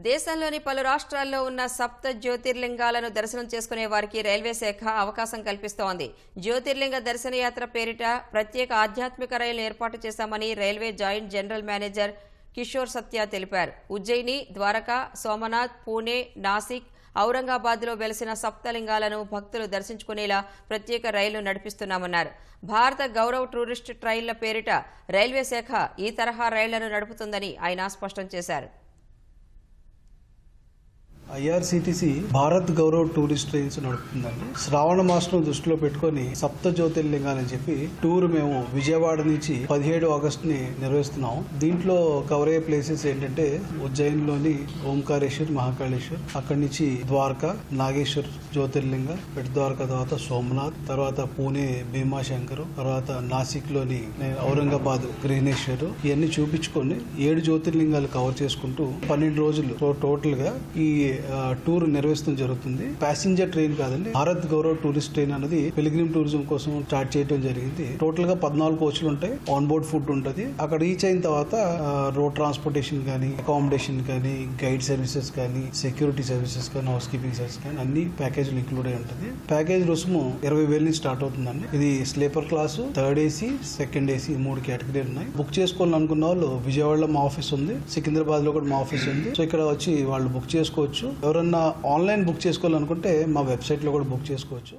దేశంలోని పలు రాష్ట్రాల్లో ఉన్న సప్త జ్యోతిర్లింగాలను దర్శనం చేసుకునే వారికి రైల్వే శాఖ అవకాశం కల్పిస్తోంది. జ్యోతిర్లింగ దర్శన యాత్ర పేరిట ప్రత్యేక ఆధ్యాత్మిక రైలు ఏర్పాటు చేశామని railway joint general manager Kishore Satya తెలిపారు. ఉజ్జయిని, ద్వారకా, సోమనాథ్, పూణే, నాసిక్, ఔరంగాబాద్లో వెలిసిన సప్తలింగాలను భక్తులు దర్శించుకునేలా ప్రత్యేక రైలు నడిపిస్తున్నామన్నారు. భారత గౌరవ్ టూరిస్ట్ ట్రైన్ల పేరిట రైల్వే శాఖ ఈ తరహా రైళ్లను నడుపుతుందని ఆయన స్పష్టం చేశారు. IRCTC Bharat Gaurav tourist trains నడుపుతుందండి. శ్రావణ మాసం దృష్టిలో పెట్టుకుని సప్త జ్యోతిర్లింగాలని చెప్పి టూర్ మేము విజయవాడ నుంచి 17 ఆగస్టు ని నిర్వహిస్తున్నాం. దీంట్లో కవర్ అయ్యే ప్లేసెస్ ఏంటంటే ఉజ్జయిన్లోని ఓంకారేశ్వర్, మహాకాళేశ్వర్, అక్కడి నుంచి ద్వారకా, నాగేశ్వర్ జ్యోతిర్లింగ, పెట్ ద్వారకా, తర్వాత సోమనాథ్, తర్వాత పూణే భీమాశంకర్, తర్వాత నాసిక్ లోని ఔరంగాబాద్ గ్రహణేశ్వర్, ఇవన్నీ చూపించుకొని 7 జ్యోతిర్లింగాలు కవర్ చేసుకుంటూ 12 రోజులు టోటల్ గా ఈ టూర్ నిర్వహించడం జరుగుతుంది. ప్యాసింజర్ ట్రైన్ కాదండి, భారత్ గౌరవ్ టూరిస్ట్ ట్రైన్ అనేది పిలిగ్రిమ్ టూరిజం కోసం స్టార్ట్ చేయడం జరిగింది. టోటల్ గా 14 కోచ్లు ఉంటాయి. ఆన్ బోర్డ్ ఫుడ్ ఉంటుంది. అక్కడ రీచ్ అయిన తర్వాత రోడ్ ట్రాన్స్పోర్టేషన్ కానీ, అకామిడేషన్ కానీ, గైడ్ సర్వీసెస్ కానీ, సెక్యూరిటీ సర్వీసెస్ కానీ, హౌస్ కీపింగ్ సర్వీసెస్ కానీ అన్ని ప్యాకేజ్ ఇంక్లూడ్ అయి ఉంటుంది. ప్యాకేజ్ రుసుము 20,000 నుంచి స్టార్ట్ అవుతుందండి. ఇది sleeper class, third AC, second AC, 3 కేటగిరీలు ఉన్నాయి. బుక్ చేసుకోవాలనుకున్న వాళ్ళు విజయవాడలో మా ఆఫీస్ ఉంది, సికింద్రాబాద్ లో కూడా మా ఆఫీస్ ఉంది. సో ఇక్కడ వచ్చి వాళ్ళు బుక్ చేసుకోవచ్చు. ఎవరన్నా ఆన్లైన్ బుక్ చేసుకోవాలనుకుంటే మా వెబ్సైట్ లో కూడా బుక్ చేసుకోవచ్చు.